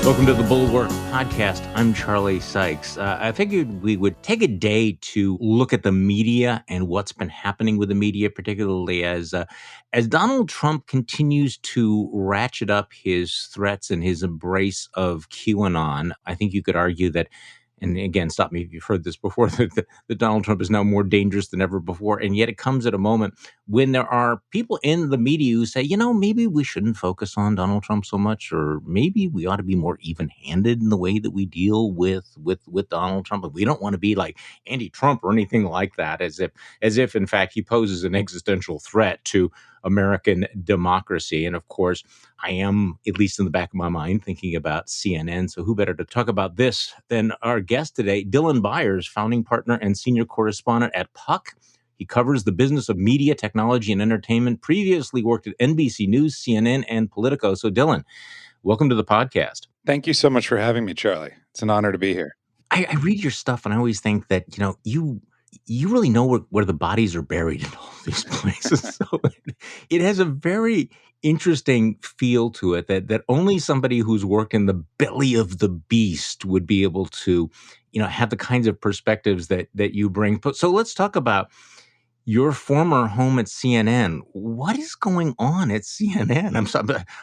Welcome to the Bulwark podcast. I'm Charlie Sykes. I figured we would take a day to look at the media and what's been happening with the media, particularly as Donald Trump continues to ratchet up his threats and his embrace of QAnon. I think you could argue that, and again, stop me if you've heard this before, that Donald Trump is now more dangerous than ever before. And yet it comes at a moment when there are people in the media who say, maybe we shouldn't focus on Donald Trump so much, or maybe we ought to be more even-handed in the way that we deal with Donald Trump. And we don't want to be like anti-Trump or anything like that, as if in fact he poses an existential threat to American democracy. And of course, I am, at least in the back of my mind, thinking about CNN. So who better to talk about this than our guest today, Dylan Byers, founding partner and senior correspondent at Puck. He covers the business of media, technology, and entertainment, previously worked at NBC News, CNN, and Politico. So Dylan, welcome to the podcast. Thank you so much for having me, Charlie. It's an honor to be here. I read your stuff and I always think that, you really know where the bodies are buried in all these places. So it has a very interesting feel to it that only somebody who's worked in the belly of the beast would be able to, have the kinds of perspectives that you bring. So let's talk about your former home at CNN. What is going on at CNN?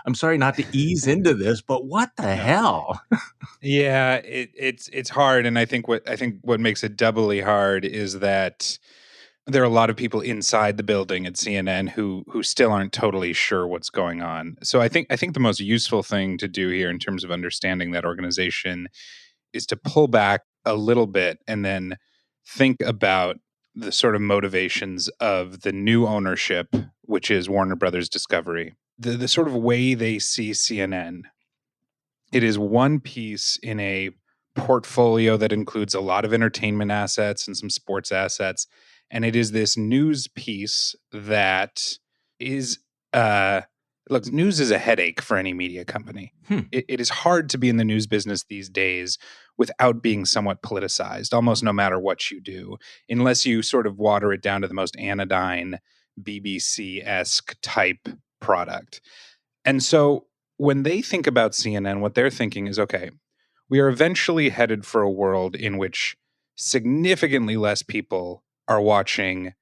I'm sorry not to ease into this, but what the hell? Yeah, it's hard, and I think what makes it doubly hard is that there are a lot of people inside the building at CNN who still aren't totally sure what's going on. So I think the most useful thing to do here in terms of understanding that organization is to pull back a little bit and then think about the sort of motivations of the new ownership, which is Warner Brothers Discovery. The sort of way they see CNN. It is one piece in a portfolio that includes a lot of entertainment assets and some sports assets. And it is this news piece that is, look, news is a headache for any media company. It is hard to be in the news business these days without being somewhat politicized, almost no matter what you do, unless you sort of water it down to the most anodyne BBC-esque type product. And so when they think about CNN, what they're thinking is, okay, we are eventually headed for a world in which significantly less people are watching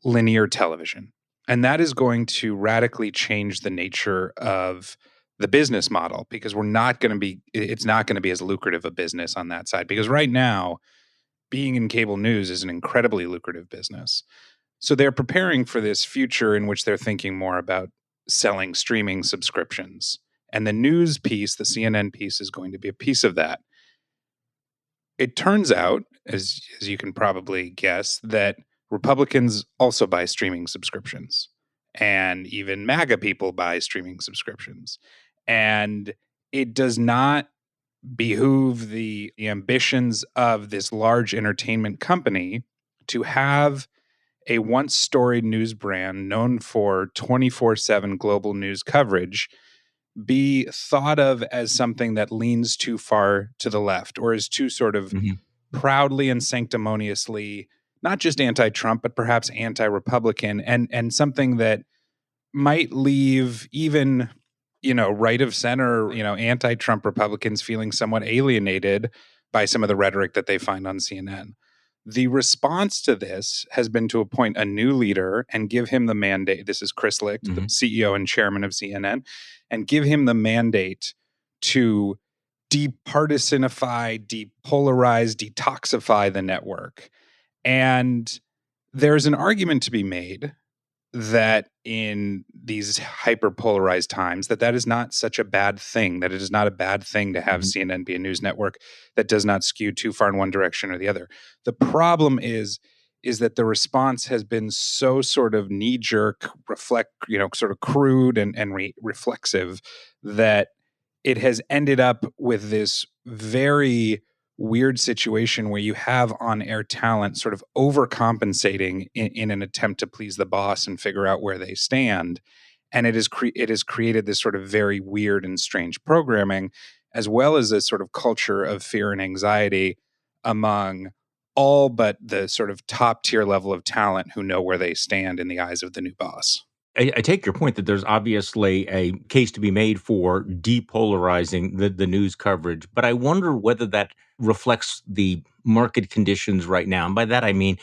linear television. And that is going to radically change the nature of the business model because it's not going to be as lucrative a business on that side. Because right now, being in cable news is an incredibly lucrative business. So they're preparing for this future in which they're thinking more about selling streaming subscriptions. And the news piece, the CNN piece, is going to be a piece of that. It turns out, as you can probably guess, that Republicans also buy streaming subscriptions. And even MAGA people buy streaming subscriptions. And it does not behoove the ambitions of this large entertainment company to have a once storied news brand known for 24/7 global news coverage be thought of as something that leans too far to the left or is too sort of proudly and sanctimoniously not just anti-Trump but perhaps anti-Republican and something that might leave even right of center anti-Trump Republicans feeling somewhat alienated by some of the rhetoric that they find on CNN. The response to this has been to appoint a new leader and give him the mandate. This is Chris Licht, the CEO and chairman of CNN, and give him the mandate to departisanify, depolarize, detoxify the network. And there's an argument to be made that in these hyper-polarized times that is not such a bad thing, that it is not a bad thing to have CNN be a news network that does not skew too far in one direction or the other. The problem is that the response has been so sort of knee-jerk, sort of crude and reflexive that it has ended up with this very weird situation where you have on-air talent sort of overcompensating in an attempt to please the boss and figure out where they stand. And it has created this sort of very weird and strange programming, as well as this sort of culture of fear and anxiety among all but the sort of top tier level of talent who know where they stand in the eyes of the new boss. I take your point that there's obviously a case to be made for depolarizing the news coverage, but I wonder whether that reflects the market conditions right now. And by that, I mean,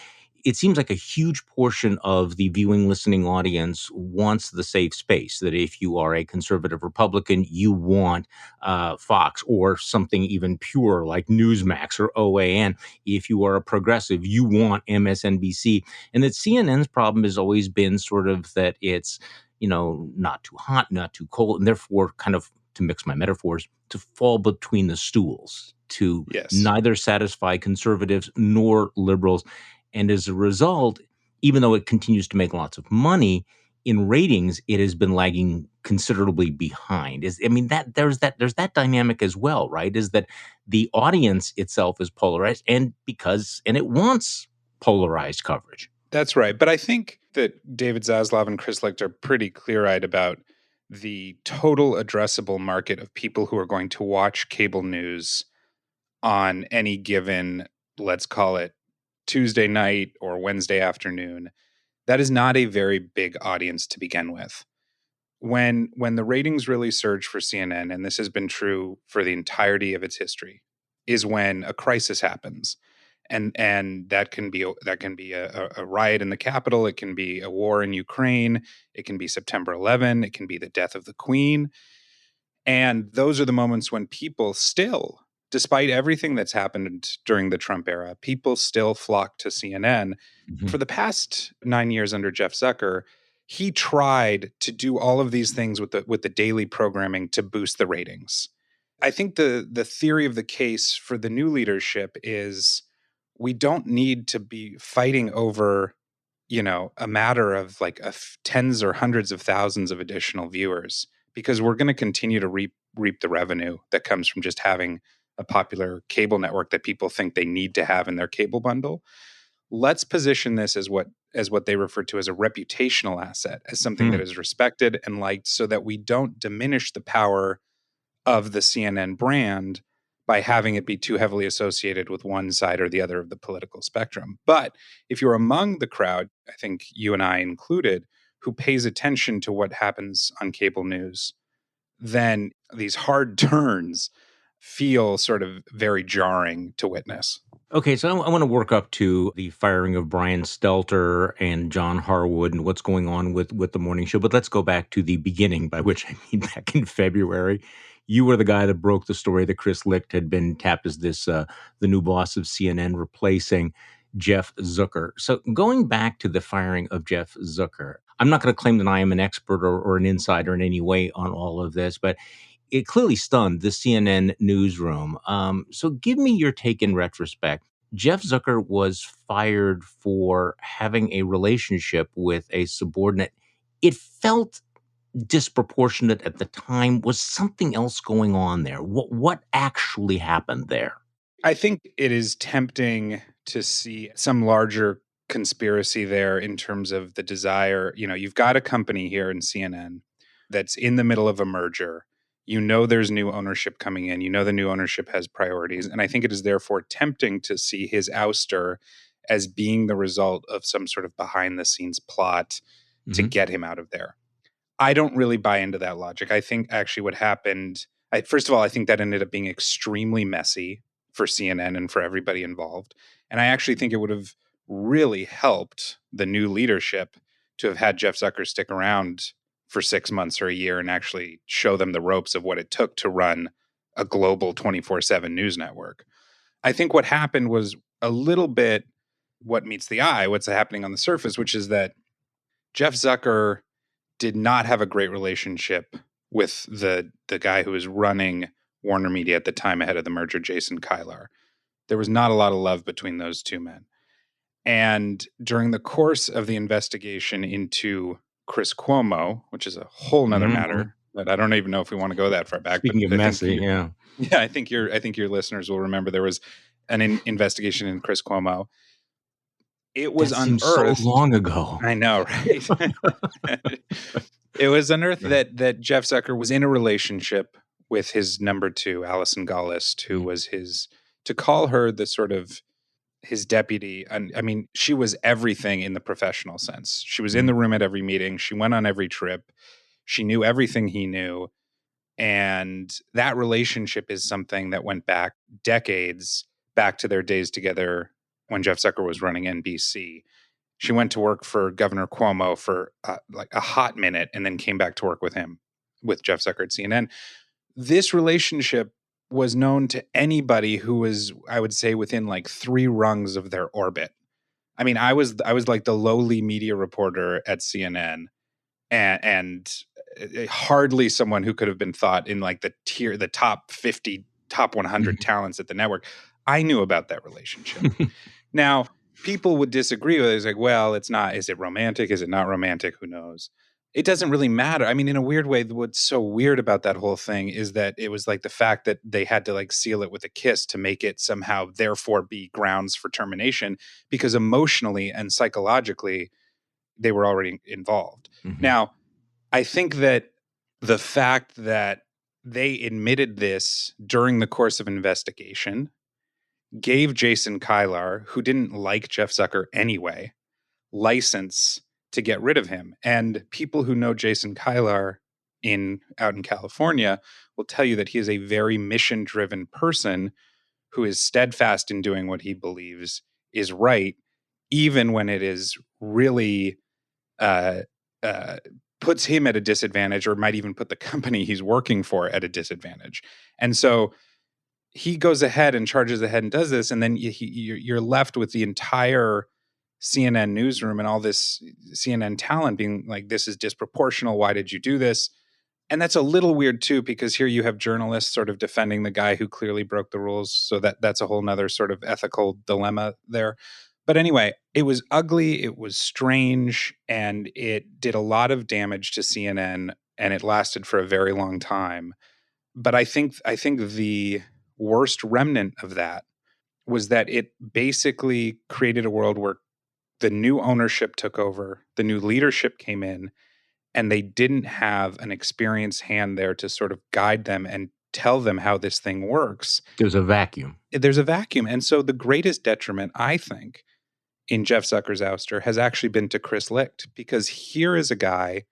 it seems like a huge portion of the viewing, listening audience wants the safe space. That if you are a conservative Republican, you want Fox or something even pure like Newsmax or OAN. If you are a progressive, you want MSNBC. And that CNN's problem has always been sort of that it's, not too hot, not too cold, and therefore kind of, to mix my metaphors, to fall between the stools, to Yes. neither satisfy conservatives nor liberals. And as a result, even though it continues to make lots of money, in ratings, it has been lagging considerably behind. There's that dynamic as well, right? Is that the audience itself is polarized, and it wants polarized coverage. That's right. But I think that David Zaslav and Chris Licht are pretty clear-eyed about the total addressable market of people who are going to watch cable news on any given, let's call it Tuesday night or Wednesday afternoon. That is not a very big audience to begin with. When the ratings really surge for CNN, and this has been true for the entirety of its history, is when a crisis happens. And that can be a riot in the Capitol, it can be a war in Ukraine, it can be September 11, it can be the death of the Queen. And those are the moments when people still, despite everything that's happened during the Trump era, people still flock to CNN. Mhm. For the past 9 years under Jeff Zucker, he tried to do all of these things with the daily programming to boost the ratings. I think the theory of the case for the new leadership is we don't need to be fighting over, a matter of like tens or hundreds of thousands of additional viewers, because we're going to continue to reap the revenue that comes from just having a popular cable network that people think they need to have in their cable bundle. Let's position this as what they refer to as a reputational asset, as something that Hmm. is respected and liked, so that we don't diminish the power of the CNN brand by having it be too heavily associated with one side or the other of the political spectrum. But if you're among the crowd, I think you and I included, who pays attention to what happens on cable news, then these hard turns feel sort of very jarring to witness. Okay, so I want to work up to the firing of Brian Stelter and John Harwood and what's going on with the morning show. But let's go back to the beginning, by which I mean back in February. You were the guy that broke the story that Chris Licht had been tapped as the new boss of CNN, replacing Jeff Zucker. So going back to the firing of Jeff Zucker, I'm not going to claim that I am an expert or an insider in any way on all of this, but it clearly stunned the CNN newsroom. So give me your take in retrospect. Jeff Zucker was fired for having a relationship with a subordinate. It felt disproportionate at the time. Was something else going on there? What actually happened there? I think it is tempting to see some larger conspiracy there in terms of the desire. You've got a company here in CNN that's in the middle of a merger. There's new ownership coming in. The new ownership has priorities. And I think it is therefore tempting to see his ouster as being the result of some sort of behind the scenes plot to Hmm. get him out of there. I don't really buy into that logic. I think actually what happened, first of all, I think that ended up being extremely messy for CNN and for everybody involved. And I actually think it would have really helped the new leadership to have had Jeff Zucker stick around for 6 months or a year and actually show them the ropes of what it took to run a global 24/7 news network. I think what happened was a little bit what meets the eye, what's happening on the surface, which is that Jeff Zucker did not have a great relationship with the guy who was running Warner Media at the time ahead of the merger, Jason Kylar. There was not a lot of love between those two men. And during the course of the investigation into Chris Cuomo, which is a whole nother Hmm. matter, but I don't even know if we want to go that far back. But Speaking of messy, yeah, yeah, I think your listeners will remember there was an investigation in Chris Cuomo. It was that seems so unearthed. long ago. I know, right? It was unearthed Yeah. that Jeff Zucker was in a relationship with his number two, Allison Gollist, who Mhm. was his, to call her the sort of his deputy, and I mean, she was everything in the professional sense. She was in the room at every meeting. She went on every trip. She knew everything he knew. And that relationship is something that went back decades, back to their days together when Jeff Zucker was running NBC. She went to work for Governor Cuomo for like a hot minute and then came back to work with him, with Jeff Zucker at CNN. This relationship was known to anybody who was, I would say, within like 3 rungs of their orbit. I mean, I was like the lowly media reporter at CNN, and hardly someone who could have been thought in like the top 50, top 100 talents at the network. I knew about that relationship. Now, people would disagree with it. It's like, well, it's not. Is it romantic? Is it not romantic? Who knows? It doesn't really matter. I mean, in a weird way, what's so weird about that whole thing is that it was like the fact that they had to like seal it with a kiss to make it somehow therefore be grounds for termination, because emotionally and psychologically they were already involved. Now, I think that the fact that they admitted this during the course of investigation gave Jason Kylar, who didn't like Jeff Zucker anyway, license to get rid of him. And people who know Jason Kylar out in California will tell you that he is a very mission-driven person who is steadfast in doing what he believes is right, even when it is really uh, puts him at a disadvantage, or might even put the company he's working for at a disadvantage. And so he goes ahead and charges ahead and does this, and then you're left with the entire CNN newsroom and all this CNN talent being like, this is disproportional. Why did you do this? And that's a little weird too, because here you have journalists sort of defending the guy who clearly broke the rules. So that's a whole nother sort of ethical dilemma there. But anyway, it was ugly, it was strange, and it did a lot of damage to CNN, and it lasted for a very long time. But I think the worst remnant of that was that it basically created a world where the new ownership took over, the new leadership came in, and they didn't have an experienced hand there to sort of guide them and tell them how this thing works. There's a vacuum. There's a vacuum. And so the greatest detriment, I think, in Jeff Zucker's ouster has actually been to Chris Licht, because here is a guy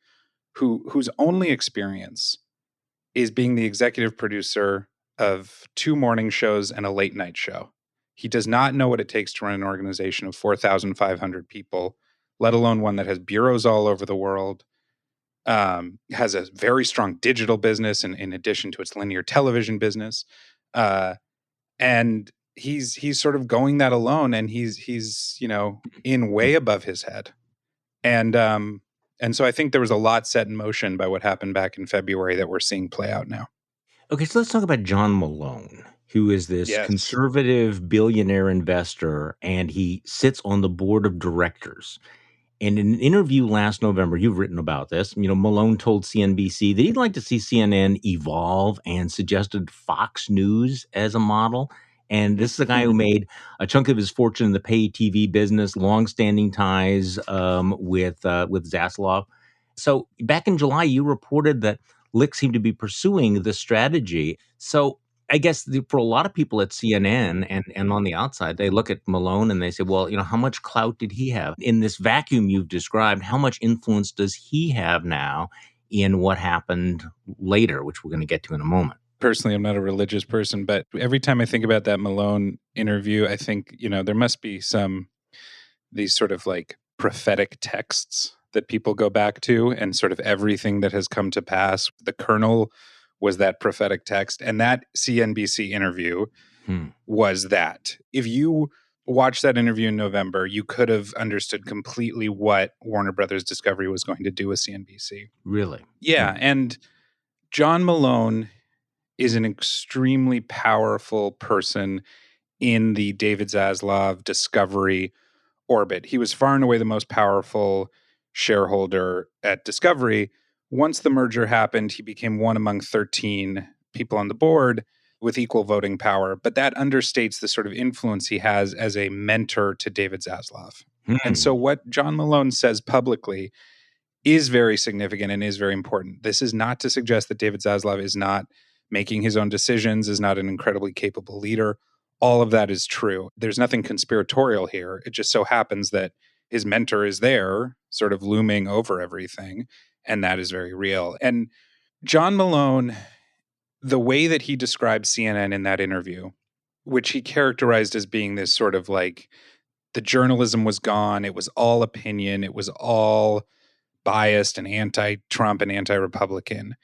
whose only experience is being the executive producer of 2 morning shows and a late night show. He does not know what it takes to run an organization of 4,500 people, let alone one that has bureaus all over the world, has a very strong digital business in addition to its linear television business. And he's sort of going that alone, and he's in way above his head. And so I think there was a lot set in motion by what happened back in February that we're seeing play out now. Okay, so let's talk about John Malone, who is this conservative billionaire investor, and he sits on the board of directors. And in an interview last November, you've written about this, Malone told CNBC that he'd like to see CNN evolve and suggested Fox News as a model. And this is a guy who made a chunk of his fortune in the pay TV business, longstanding ties with Zaslav. So back in July, you reported that Lick seemed to be pursuing this strategy. So I guess for a lot of people at CNN and on the outside, they look at Malone and they say, well, how much clout did he have? In this vacuum you've described, how much influence does he have now in what happened later, which we're going to get to in a moment? Personally, I'm not a religious person, but every time I think about that Malone interview, I think, there must be these sort of like prophetic texts that people go back to, and sort of everything that has come to pass. The kernel was that prophetic text. And that CNBC interview was that. If you watched that interview in November, you could have understood completely what Warner Brothers Discovery was going to do with CNBC. Really? Yeah. And John Malone is an extremely powerful person in the David Zaslav Discovery orbit. He was far and away the most powerful shareholder at Discovery. Once the merger happened, he became one among 13 people on the board with equal voting power. But that understates the sort of influence he has as a mentor to David Zaslav. And so what John Malone says publicly is very significant and is very important. This is not to suggest that David Zaslav is not making his own decisions, is not an incredibly capable leader. all of that is true. There's nothing conspiratorial here. It just so happens that his mentor is there, sort of looming over everything, and that is very real. And John Malone, the way that he described CNN in that interview, which he characterized as being this sort of like the journalism was gone, it was all opinion, it was all biased and anti-Trump and anti-Republican,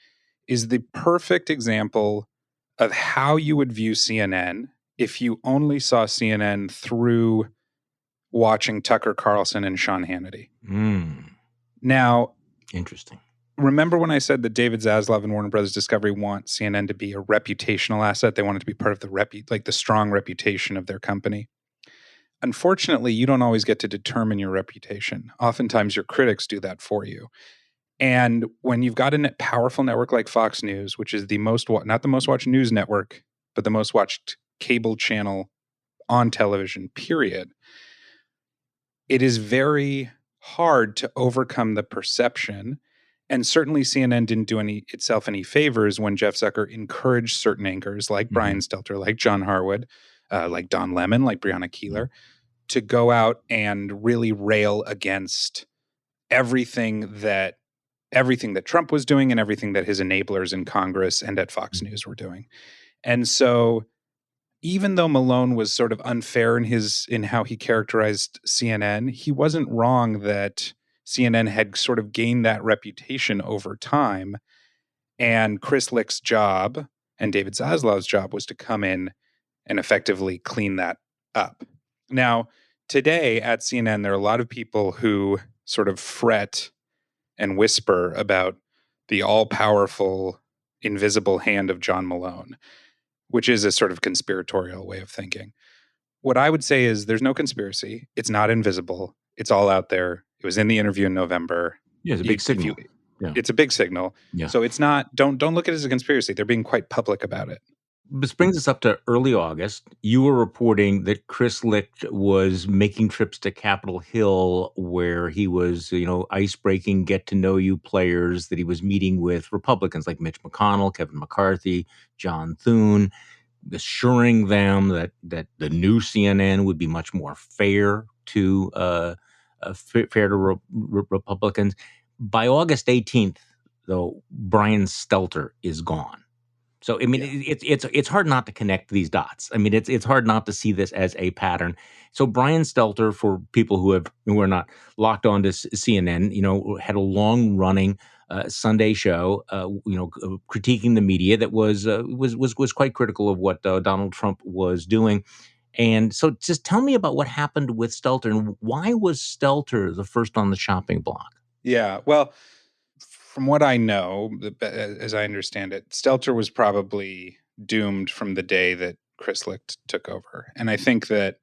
is the perfect example of how you would view CNN if you only saw CNN through watching Tucker Carlson and Sean Hannity. Now, Interesting. remember when I said that David Zaslav and Warner Brothers Discovery want CNN to be a reputational asset? They want it to be part of the strong reputation of their company. Unfortunately, you don't always get to determine your reputation. Oftentimes, your critics do that for you. And when you've got a powerful network like Fox News, which is not the most watched news network, but the most watched cable channel on television, period, it is very hard to overcome the perception. And certainly CNN didn't do itself any favors when Jeff Zucker encouraged certain anchors like Brian Stelter, like John Harwood, like Don Lemon, like Breonna Keeler, to go out and really rail against everything that Trump was doing and everything that his enablers in Congress and at Fox News were doing. And so even though Malone was sort of unfair in how he characterized CNN, he wasn't wrong that CNN had sort of gained that reputation over time. And Chris Licht's job and David Zaslav's job was to come in and effectively clean that up. Now, today at CNN, there are a lot of people who sort of fret and whisper about the all-powerful, invisible hand of John Malone, which is a sort of conspiratorial way of thinking. What I would say is there's no conspiracy. It's not invisible. It's all out there. It was in the interview in November. Yeah, it's a big signal. It's a big signal. Yeah. So it's not, don't look at it as a conspiracy. They're being quite public about it. This brings us up to early August. You were reporting that Chris Licht was making trips to Capitol Hill where he was, ice-breaking, get-to-know-you players, that he was meeting with Republicans like Mitch McConnell, Kevin McCarthy, John Thune, assuring them that the new CNN would be much more fair to Republicans. By August 18th, though, Brian Stelter is gone. So, I mean, it's hard not to connect these dots. I mean, it's hard not to see this as a pattern. So Brian Stelter, for people who are not locked on to CNN, had a long running Sunday show, critiquing the media that was quite critical of what Donald Trump was doing. And so, just tell me about what happened with Stelter and why was Stelter the first on the chopping block? Yeah, well, from what I know, as I understand it, Stelter was probably doomed from the day that Chris Licht took over. And I think that,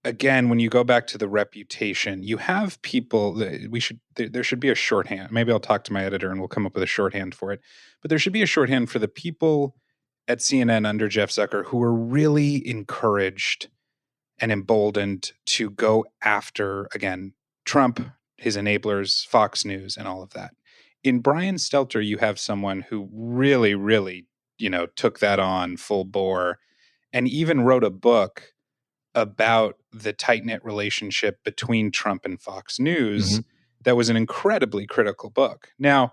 again, when you go back to the reputation, you have people that there should be a shorthand. Maybe I'll talk to my editor and we'll come up with a shorthand for it. But there should be a shorthand for the people at CNN under Jeff Zucker who were really encouraged and emboldened to go after, again, Trump, his enablers, Fox News, and all of that. In Brian Stelter, you have someone who really, really, took that on full bore and even wrote a book about the tight-knit relationship between Trump and Fox News. That was an incredibly critical book. Now,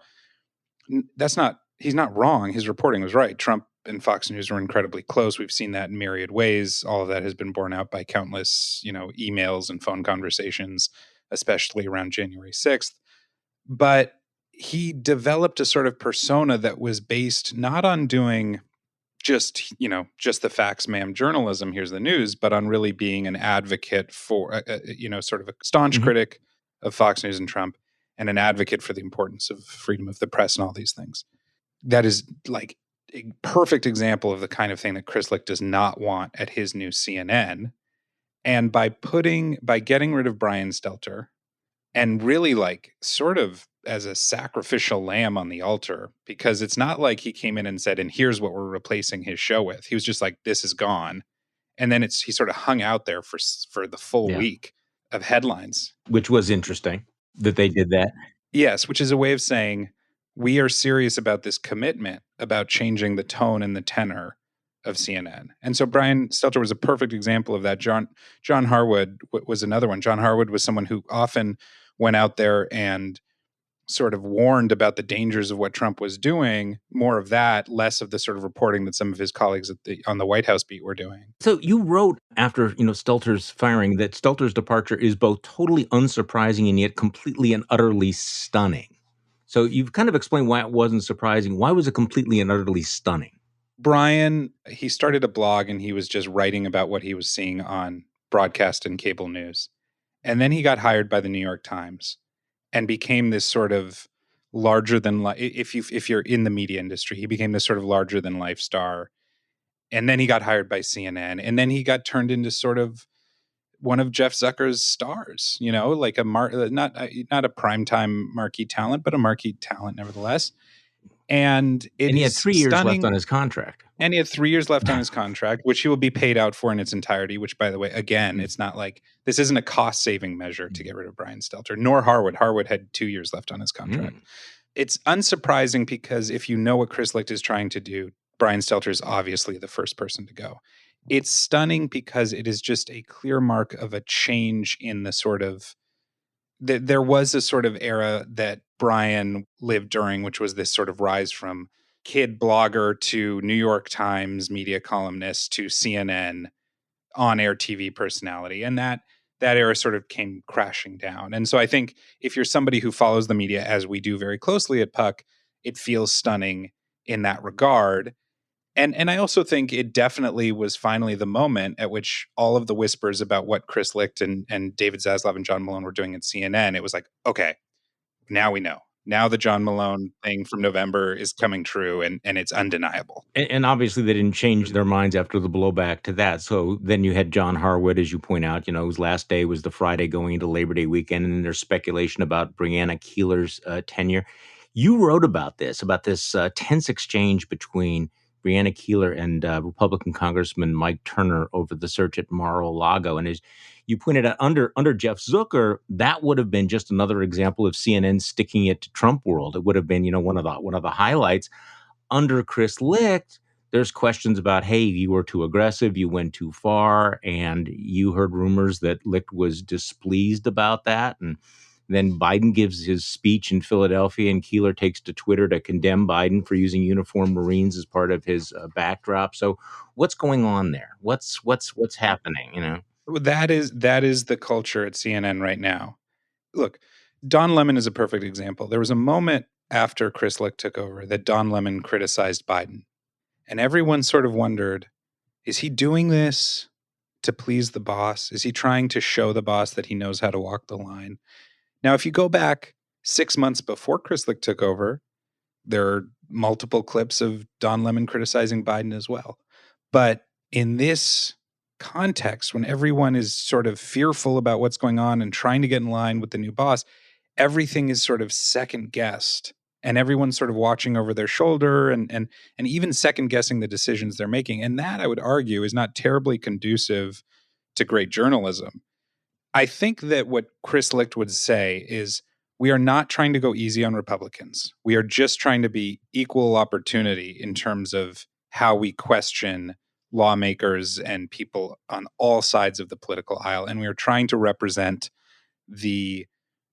he's not wrong. His reporting was right. Trump and Fox News were incredibly close. We've seen that in myriad ways. All of that has been borne out by countless, emails and phone conversations, especially around January 6th. But he developed a sort of persona that was based not on doing just the facts, ma'am, journalism, here's the news, but on really being an advocate for, sort of a staunch critic of Fox News and Trump and an advocate for the importance of freedom of the press and all these things. That is like a perfect example of the kind of thing that Chris Licht does not want at his new CNN. And by getting rid of Brian Stelter and really sort of as a sacrificial lamb on the altar, because it's not like he came in and said, and here's what we're replacing his show with. He was just like, this is gone. And then he sort of hung out there for the full week of headlines. Which was interesting that they did that. Yes, which is a way of saying we are serious about this commitment, about changing the tone and the tenor of CNN. And so Brian Stelter was a perfect example of that. John Harwood was another one. John Harwood was someone who often went out there and sort of warned about the dangers of what Trump was doing, more of that, less of the sort of reporting that some of his colleagues on the White House beat were doing. So you wrote after, Stelter's firing that Stelter's departure is both totally unsurprising and yet completely and utterly stunning. So you've kind of explained why it wasn't surprising. Why was it completely and utterly stunning? Brian, he started a blog and he was just writing about what he was seeing on broadcast and cable news. And then he got hired by the New York Times and became this sort of larger than life. If you're in the media industry, he became this sort of larger than life star. And then he got hired by CNN, and then he got turned into sort of one of Jeff Zucker's stars. Like not a primetime marquee talent, but a marquee talent nevertheless. And it And he had is 3 years left stunning. on his contract. And he had 3 years left on his contract, which he will be paid out for in its entirety, which, by the way, again, it's not like this isn't a cost-saving measure to get rid of Brian Stelter, nor Harwood. Harwood had 2 years left on his contract. Mm. It's unsurprising because if you know what Chris Licht is trying to do, Brian Stelter is obviously the first person to go. It's stunning because it is just a clear mark of a change in the sort of there was a sort of era that Brian lived during, which was this sort of rise from kid blogger to New York Times media columnist to CNN on-air TV personality. And that era sort of came crashing down. And so I think if you're somebody who follows the media, as we do very closely at Puck, it feels stunning in that regard. And I also think it definitely was finally the moment at which all of the whispers about what Chris Licht and David Zaslav and John Malone were doing at CNN, it was like, okay, now we know. Now the John Malone thing from November is coming true, and it's undeniable. And obviously they didn't change their minds after the blowback to that. So then you had John Harwood, as you point out, whose last day was the Friday going into Labor Day weekend, and then there's speculation about Breonna Keeler's tenure. You wrote about this tense exchange between Breonna Keeler and Republican Congressman Mike Turner over the search at Mar-a-Lago. And as you pointed out, under Jeff Zucker, that would have been just another example of CNN sticking it to Trump world. It would have been, one of the highlights. Under Chris Licht, there's questions about, hey, you were too aggressive, you went too far, and you heard rumors that Licht was displeased about that. And then Biden gives his speech in Philadelphia, and Keeler takes to Twitter to condemn Biden for using uniformed Marines as part of his backdrop. So, what's going on there? What's happening? That is the culture at CNN right now. Look, Don Lemon is a perfect example. There was a moment after Chris Licht took over that Don Lemon criticized Biden. And everyone sort of wondered, is he doing this to please the boss? Is he trying to show the boss that he knows how to walk the line? Now, if you go back 6 months before Chris Licht took over, there are multiple clips of Don Lemon criticizing Biden as well. But in this context, when everyone is sort of fearful about what's going on and trying to get in line with the new boss, everything is sort of second guessed, and everyone's sort of watching over their shoulder and even second guessing the decisions they're making. And that, I would argue, is not terribly conducive to great journalism. I think that what Chris Licht would say is, we are not trying to go easy on Republicans. We are just trying to be equal opportunity in terms of how we question lawmakers and people on all sides of the political aisle. And we are trying to represent the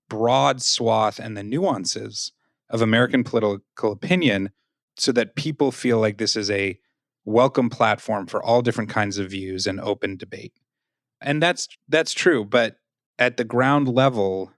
broad swath and the nuances of American political opinion so that people feel like this is a welcome platform for all different kinds of views and open debate. And that's true. But at the ground level,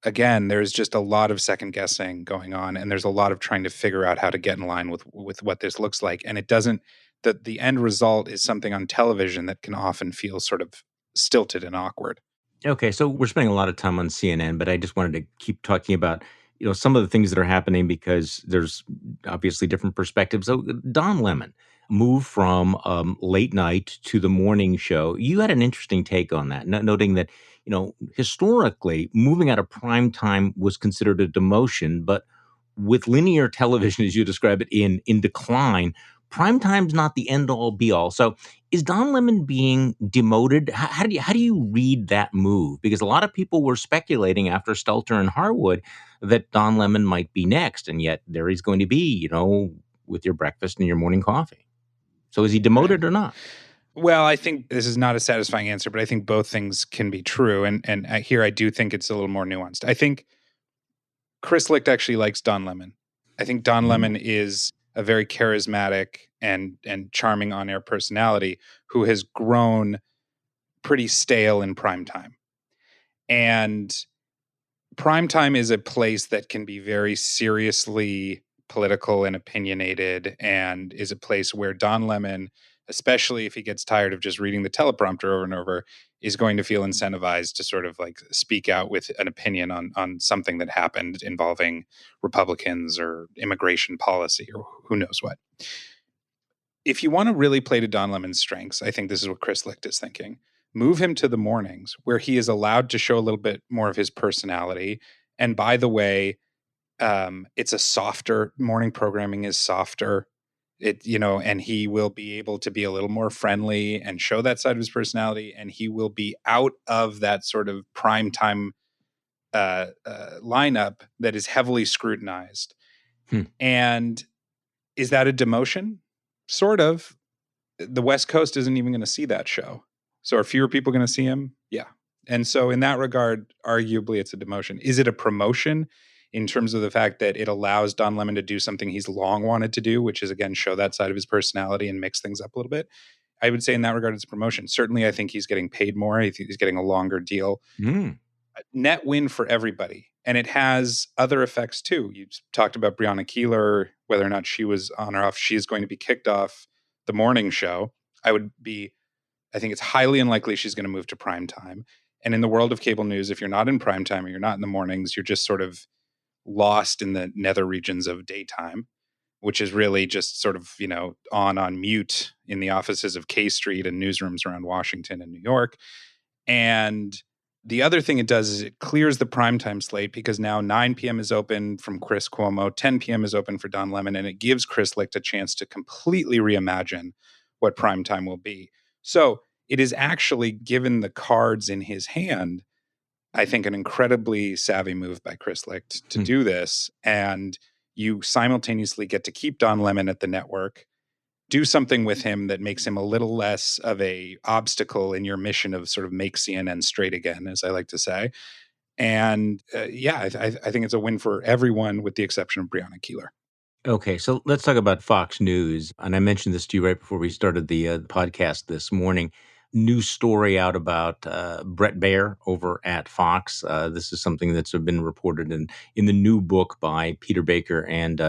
again, there's just a lot of second guessing going on, and there's a lot of trying to figure out how to get in line with what this looks like. And it doesn't, the end result is something on television that can often feel sort of stilted and awkward. Okay, so we're spending a lot of time on CNN, but I just wanted to keep talking about, some of the things that are happening because there's obviously different perspectives. So Don Lemon moved from late night to the morning show. You had an interesting take on that, noting that, historically, moving out of prime time was considered a demotion, but with linear television, as you describe it, in decline, prime time's not the end all be all. So is Don Lemon being demoted? How do you read that move? Because a lot of people were speculating after Stelter and Harwood that Don Lemon might be next, and yet there he's going to be, with your breakfast and your morning coffee. So is he demoted or not? Well, I think this is not a satisfying answer, but I think both things can be true. And here I do think it's a little more nuanced. I think Chris Licht actually likes Don Lemon. I think Don Mm. Lemon is a very charismatic and charming on-air personality who has grown pretty stale in prime time. And primetime is a place that can be very seriously political and opinionated, and is a place where Don Lemon, especially if he gets tired of just reading the teleprompter over and over, is going to feel incentivized to sort of like speak out with an opinion on something that happened involving Republicans or immigration policy or who knows what. If you want to really play to Don Lemon's strengths, I think this is what Chris Licht is thinking. Move him to the mornings where he is allowed to show a little bit more of his personality. And by the way, it's a softer morning programming is softer. And he will be able to be a little more friendly and show that side of his personality. And he will be out of that sort of prime time lineup that is heavily scrutinized. Hmm. And is that a demotion? Sort of. The West Coast isn't even going to see that show. So are fewer people going to see him? Yeah. And so in that regard, arguably it's a demotion. Is it a promotion in terms of the fact that it allows Don Lemon to do something he's long wanted to do, which is, again, show that side of his personality and mix things up a little bit? I would say in that regard, it's a promotion. Certainly, I think he's getting paid more. I think he's getting a longer deal. Mm. Net win for everybody. And it has other effects too. You talked about Breonna Keeler, whether or not she was on or off. She is going to be kicked off the morning show. I think it's highly unlikely she's going to move to prime time. And in the world of cable news, if you're not in prime time or you're not in the mornings, you're just sort of lost in the nether regions of daytime, which is really just sort of, on mute in the offices of K Street and newsrooms around Washington and New York. And the other thing it does is it clears the primetime slate, because now 9 p.m. is open from Chris Cuomo, 10 p.m. is open for Don Lemon, and it gives Chris Licht a chance to completely reimagine what primetime will be. So it is actually, given the cards in his hand, I think an incredibly savvy move by Chris Licht to do this. And you simultaneously get to keep Don Lemon at the network, do something with him that makes him a little less of a obstacle in your mission of sort of make CNN straight again, as I like to say. And I think it's a win for everyone with the exception of Breonna Keeler. Okay, so let's talk about Fox News. And I mentioned this to you right before we started the podcast this morning. New story out about Brett Baer over at Fox. This is something that's been reported in the new book by Peter Baker and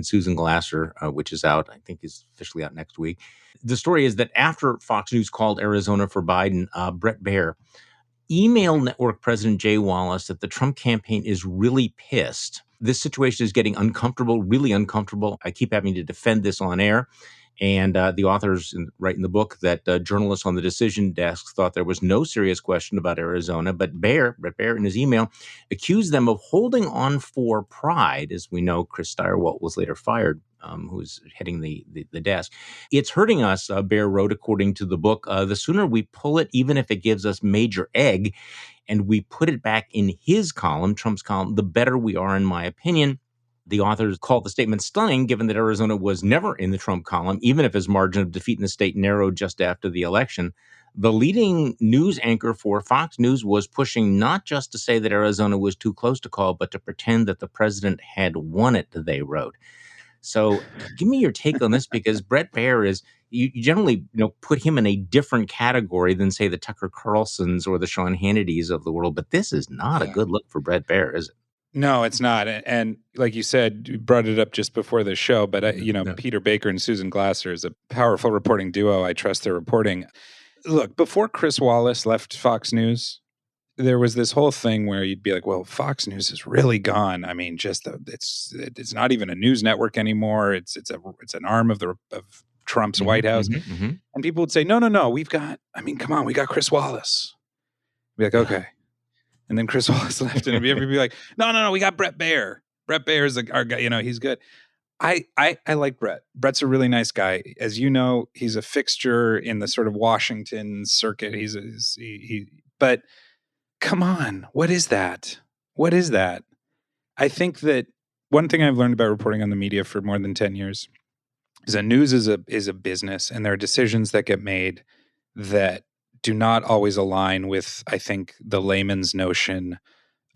Susan Glasser, which is out. I think is officially out next week. The story is that after Fox News called Arizona for Biden, Brett Baer emailed network president Jay Wallace that the Trump campaign is really pissed. This situation is getting uncomfortable, really uncomfortable. I keep having to defend this on air. And the authors write in the book that journalists on the decision desk thought there was no serious question about Arizona, but Brett Baer, in his email, accused them of holding on for pride. As we know, Chris Stirewalt was later fired, who's heading the desk. It's hurting us, Baer wrote, according to the book. The sooner we pull it, even if it gives us major egg, and we put it back in his column, Trump's column, the better we are, in my opinion. The authors called the statement stunning, given that Arizona was never in the Trump column, even if his margin of defeat in the state narrowed just after the election. The leading news anchor for Fox News was pushing not just to say that Arizona was too close to call, but to pretend that the president had won it, they wrote. So give me your take on this, because Brett Baer is, you generally put him in a different category than, say, the Tucker Carlsons or the Sean Hannitys of the world. But this is not a good look for Brett Baer, is it? No, it's not. And like you said, you brought it up just before the show, but No. Peter Baker and Susan Glasser is a powerful reporting duo. I trust their reporting. Look, before Chris Wallace left Fox News, there was this whole thing where you'd be like, well, Fox News is really gone. I mean, it's not even a news network anymore. It's an arm of Trump's White House. And people would say, no, come on, we got Chris Wallace. Be like, okay. And then Chris Wallace left, and everybody be like, no, we got Brett Baer. Brett Baer is our guy. He's good. I like Brett. Brett's a really nice guy. As you know, he's a fixture in the sort of Washington circuit. But come on, what is that? What is that? I think that one thing I've learned about reporting on the media for more than 10 years is that news is a business, and there are decisions that get made that do not always align with, I think, the layman's notion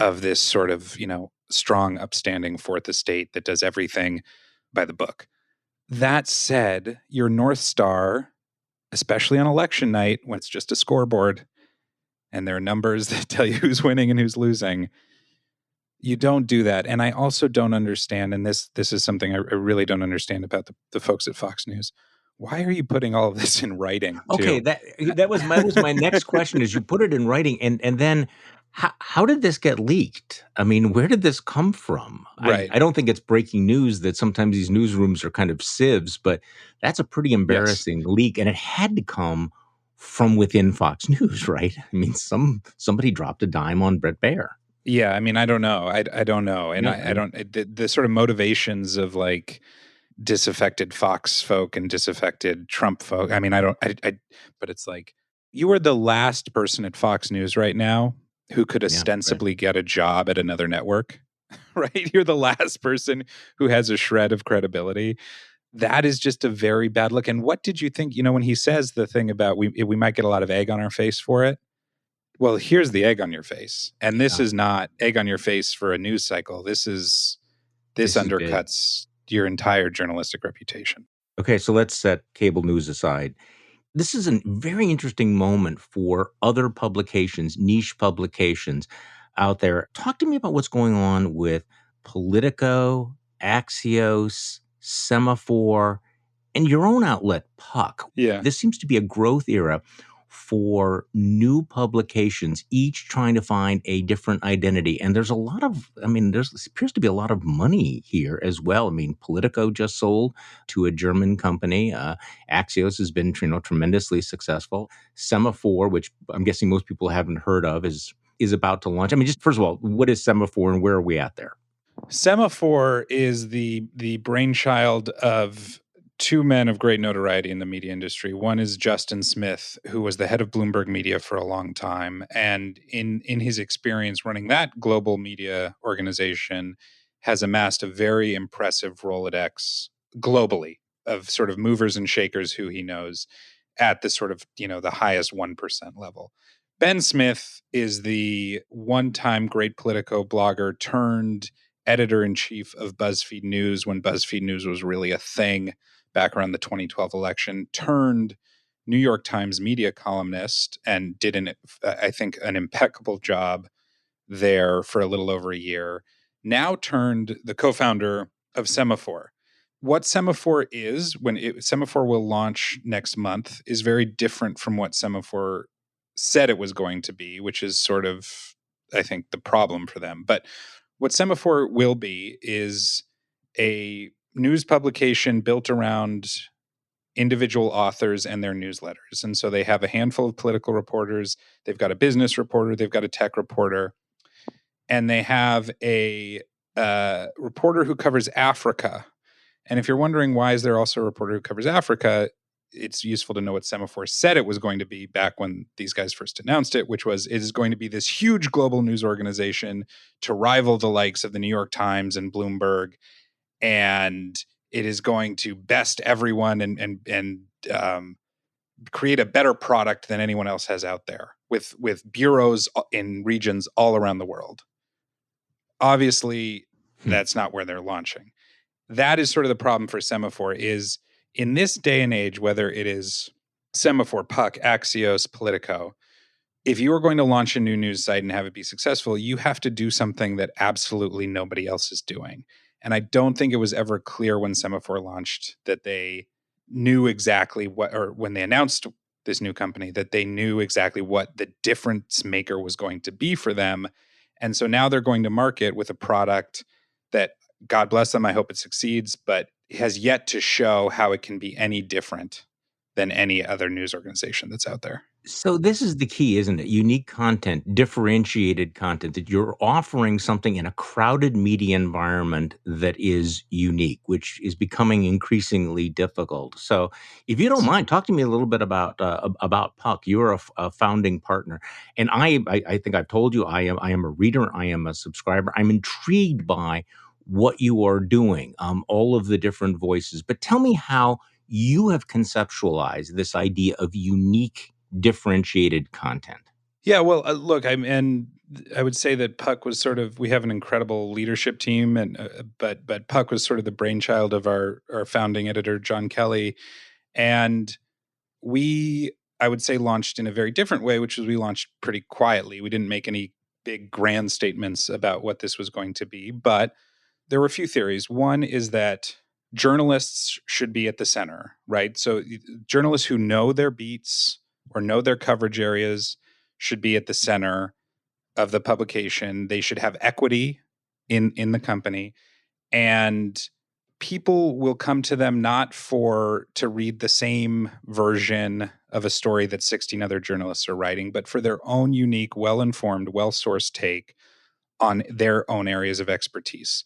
of this sort of, strong, upstanding fourth estate that does everything by the book. That said, your North Star, especially on election night when it's just a scoreboard and there are numbers that tell you who's winning and who's losing, you don't do that. And I also don't understand, and this is something I really don't understand about the folks at Fox News. Why are you putting all of this in writing Okay, too? that was my next question is you put it in writing and then how did this get leaked? I mean, where did this come from? I Right. I don't think it's breaking news that sometimes these newsrooms are kind of sieves, but that's a pretty Yes. embarrassing leak, and it had to come from within Fox News, right? I mean, somebody dropped a dime on Brett Baer. Yeah, I mean, I don't know. I don't know, and Yeah, I don't the sort of motivations of like disaffected Fox folk and disaffected Trump folk. I mean, I don't. But it's like you are the last person at Fox News right now who could yeah, right. ostensibly get a job at another network. Right? You're the last person who has a shred of credibility. That is just a very bad look. And what did you think? When he says the thing about we might get a lot of egg on our face for it. Well, here's the egg on your face. And this Yeah, is not egg on your face for a news cycle. This this is big. undercuts your entire journalistic reputation. Okay, so let's set cable news aside. This is a very interesting moment for other publications, niche publications out there. Talk to me about what's going on with Politico, Axios, Semaphore, and your own outlet, Puck. Yeah. This seems to be a growth era for new publications, each trying to find a different identity. And there's a lot of, I mean, there appears to be a lot of money here as well. I mean, Politico just sold to a German company. Axios has been, tremendously successful. Semaphore, which I'm guessing most people haven't heard of, is about to launch. I mean, just first of all, what is Semaphore and where are we at there? Semaphore is the brainchild of two men of great notoriety in the media industry. One is Justin Smith, who was the head of Bloomberg Media for a long time, and in his experience running that global media organization, has amassed a very impressive Rolodex globally of sort of movers and shakers who he knows at the sort of the highest 1% level. Ben Smith is the one-time great Politico blogger turned editor in chief of BuzzFeed News when BuzzFeed News was really a thing back around the 2012 election, turned New York Times media columnist and did I think an impeccable job there for a little over a year. Now turned the co-founder of Semaphore. What Semaphore is, Semaphore will launch next month, is very different from what Semaphore said it was going to be, which is sort of, I think, the problem for them. But what Semaphore will be is a news publication built around individual authors and their newsletters. And so they have a handful of political reporters, they've got a business reporter, they've got a tech reporter, and they have a reporter who covers Africa. And if you're wondering why is there also a reporter who covers Africa, it's useful to know what Semaphore said it was going to be back when these guys first announced it, which was it is going to be this huge global news organization to rival the likes of the New York Times and Bloomberg, and it is going to best everyone and create a better product than anyone else has out there with bureaus in regions all around the world. Obviously, Hmm. that's not where they're launching. That is sort of the problem for Semaphore is in this day and age, whether it is Semaphore, Puck, Axios, Politico, if you are going to launch a new news site and have it be successful, you have to do something that absolutely nobody else is doing. And I don't think it was ever clear when Semaphore launched that they knew exactly what, or when they announced this new company, that they knew exactly what the difference maker was going to be for them. And so now they're going to market with a product that, God bless them, I hope it succeeds, but has yet to show how it can be any different than any other news organization that's out there. So this is the key, isn't it? Unique content, differentiated content, that you're offering something in a crowded media environment that is unique, which is becoming increasingly difficult. So if you don't Yes. mind, talk to me a little bit about Puck. You're a founding partner. And I think I've told you I am a reader, I am a subscriber. I'm intrigued by what you are doing, all of the different voices. But tell me how you have conceptualized this idea of unique, differentiated content. Yeah, well, look, I would say that Puck was sort of we have an incredible leadership team, and but Puck was sort of the brainchild of our founding editor John Kelly, and we I would say launched in a very different way, which was we launched pretty quietly. We didn't make any big grand statements about what this was going to be, but there were a few theories. One is that journalists should be at the center, right? So journalists who know their beats or know their coverage areas should be at the center of the publication. They should have equity in the company, and people will come to them not for to read the same version of a story that 16 other journalists are writing, but for their own unique, well-informed, well-sourced take on their own areas of expertise.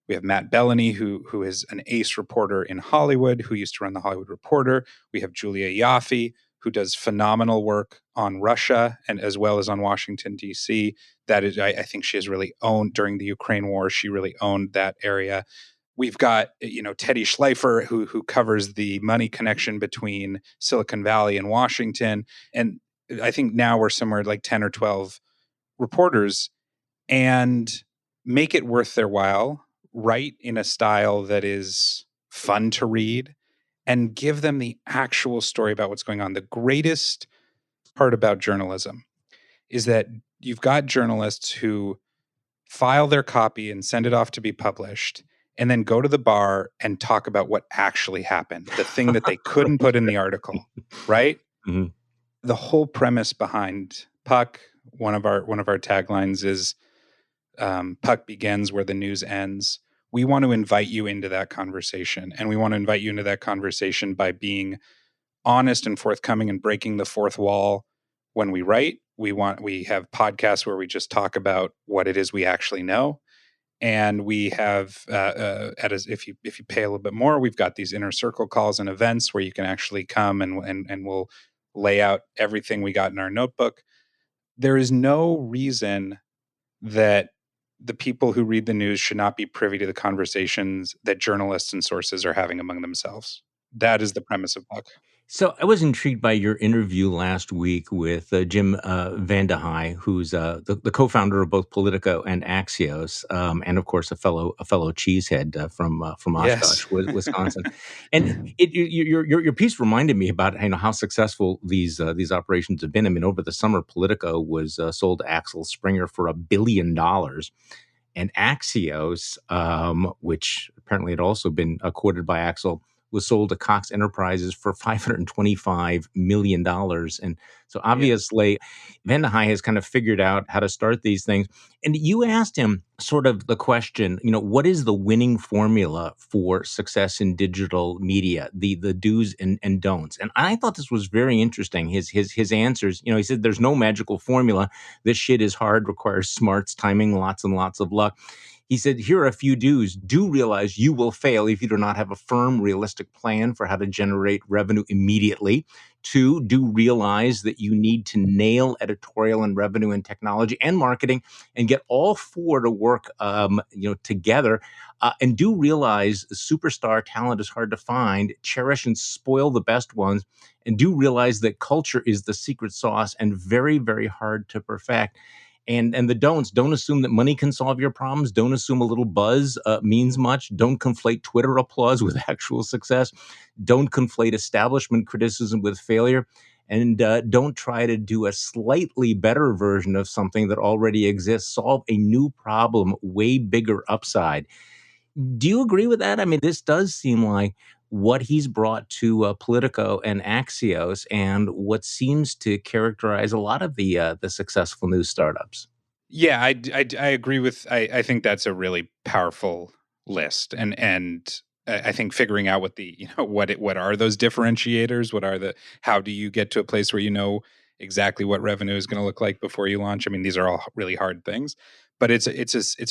We have Matt Bellany, who is an ace reporter in Hollywood, who used to run the Hollywood Reporter. We have Julia Yaffe, who does phenomenal work on Russia and as well as on Washington, D.C. That is, I think she has really owned during the Ukraine war. She really owned that area. We've got, Teddy Schleifer, who covers the money connection between Silicon Valley and Washington. And I think now we're somewhere like 10 or 12 reporters, and make it worth their while, write in a style that is fun to read, and give them the actual story about what's going on. The greatest part about journalism is that you've got journalists who file their copy and send it off to be published, and then go to the bar and talk about what actually happened, the thing that they couldn't put in the article, right? Mhm. The whole premise behind Puck, one of our taglines is Puck begins where the news ends. We want to invite you into that conversation. And we want to invite you into that conversation by being honest and forthcoming and breaking the fourth wall when we write. We have podcasts where we just talk about what it is we actually know. And we have if you pay a little bit more, we've got these inner circle calls and events where you can actually come and we'll lay out everything we got in our notebook. There is no reason that the people who read the news should not be privy to the conversations that journalists and sources are having among themselves. That is the premise of Puck. So I was intrigued by your interview last week with Jim Van de Heye, who's the co-founder of both Politico and Axios, and of course a fellow cheesehead from Oshkosh, Yes. Wisconsin. And your piece reminded me about how successful these operations have been. I mean, over the summer, Politico was sold to Axel Springer for $1 billion. And Axios, which apparently had also been courted by Axel, was sold to Cox Enterprises for $525 million. And so Yeah. obviously, Van de Heye has kind of figured out how to start these things. And you asked him sort of the question, what is the winning formula for success in digital media, the do's and don'ts? And I thought this was very interesting. His answers, he said there's no magical formula. This shit is hard, requires smarts, timing, lots and lots of luck. He said, here are a few do's. Do realize you will fail if you do not have a firm, realistic plan for how to generate revenue immediately. Two, do realize that you need to nail editorial and revenue and technology and marketing and get all four to work, together. And do realize superstar talent is hard to find. Cherish and spoil the best ones. And do realize that culture is the secret sauce and very, very hard to perfect. And the don'ts: don't assume that money can solve your problems. Don't assume a little buzz means much. Don't conflate Twitter applause with actual success. Don't conflate establishment criticism with failure. And don't try to do a slightly better version of something that already exists. Solve a new problem, way bigger upside. Do you agree with that? I mean, this does seem like what he's brought to Politico and Axios, and what seems to characterize a lot of the successful news startups. Yeah, I agree with. I think that's a really powerful list, and I think figuring out what the what are those differentiators? What are the how do you get to a place where you know exactly what revenue is going to look like before you launch? I mean, these are all really hard things, but it's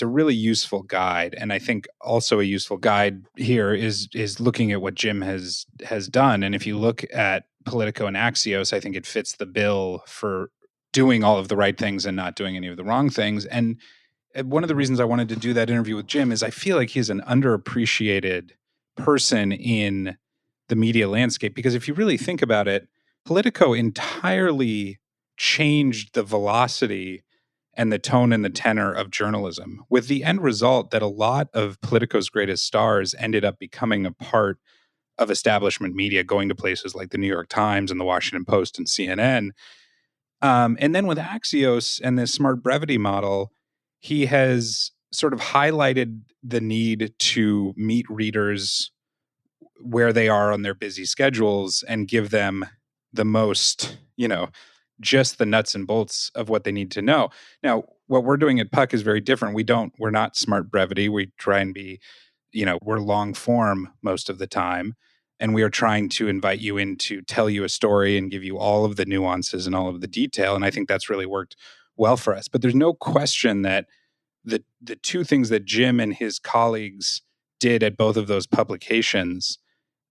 a really useful guide, and I think also a useful guide here is looking at what Jim has done, and if you look at Politico and Axios, I think it fits the bill for doing all of the right things and not doing any of the wrong things. And one of the reasons I wanted to do that interview with Jim is I feel like he's an underappreciated person in the media landscape, because if you really think about it, Politico entirely changed the velocity and the tone and the tenor of journalism, with the end result that a lot of Politico's greatest stars ended up becoming a part of establishment media, going to places like the New York Times and the Washington Post and CNN. And then with Axios and this smart brevity model, he has sort of highlighted the need to meet readers where they are on their busy schedules and give them the most, just the nuts and bolts of what they need to know. Now, what we're doing at Puck is very different. We're not smart brevity. We try and be, we're long form most of the time. And we are trying to invite you in to tell you a story and give you all of the nuances and all of the detail. And I think that's really worked well for us. But there's no question that the two things that Jim and his colleagues did at both of those publications,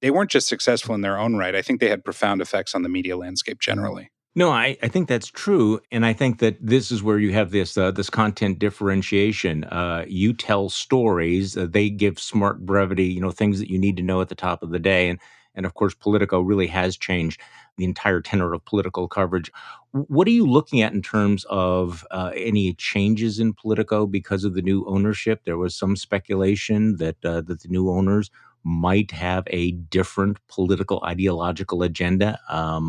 they weren't just successful in their own right. I think they had profound effects on the media landscape generally. No, I think that's true, and I think that this is where you have this content differentiation. You tell stories; they give smart brevity, things that you need to know at the top of the day, and of course, Politico really has changed the entire tenor of political coverage. What are you looking at in terms of any changes in Politico because of the new ownership? There was some speculation that the new owners might have a different political ideological agenda.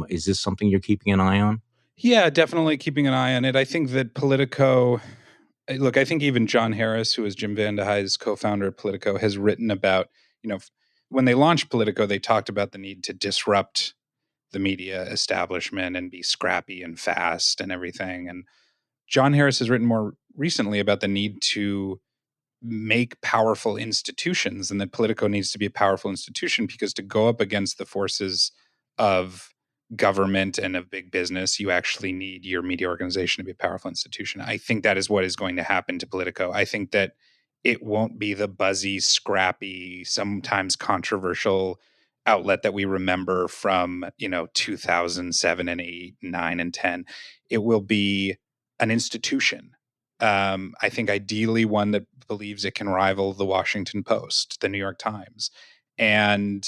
Is this something you're keeping an eye on? Yeah, definitely keeping an eye on it. I think that Politico, look, I think even John Harris, who is Jim Van de Heye's co-founder of Politico, has written about, when they launched Politico, they talked about the need to disrupt the media establishment and be scrappy and fast and everything. And John Harris has written more recently about the need to make powerful institutions, and that Politico needs to be a powerful institution, because to go up against the forces of government and of big business, you actually need your media organization to be a powerful institution. I think that is what is going to happen to Politico. I think that it won't be the buzzy, scrappy, sometimes controversial outlet that we remember from 2007 and 8, 9 and 10. It will be an institution. I think ideally one that believes it can rival the Washington Post, the New York Times. And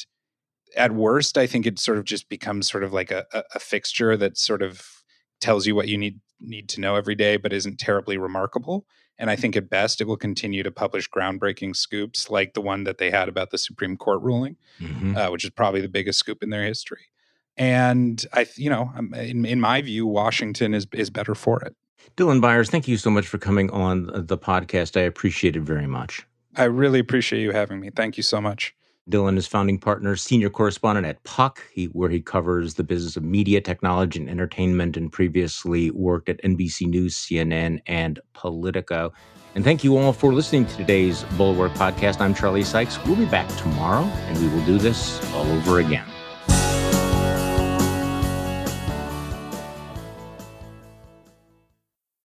at worst, I think it sort of just becomes sort of like a fixture that sort of tells you what you need to know every day, but isn't terribly remarkable. And I think at best, it will continue to publish groundbreaking scoops like the one that they had about the Supreme Court ruling, which is probably the biggest scoop in their history. And in my view, Washington is better for it. Dylan Byers, thank you so much for coming on the podcast. I appreciate it very much. I really appreciate you having me. Thank you so much. Dylan is founding partner, senior correspondent at Puck, where he covers the business of media, technology, and entertainment, and previously worked at NBC News, CNN, and Politico. And thank you all for listening to today's Bulwark podcast. I'm Charlie Sykes. We'll be back tomorrow, and we will do this all over again.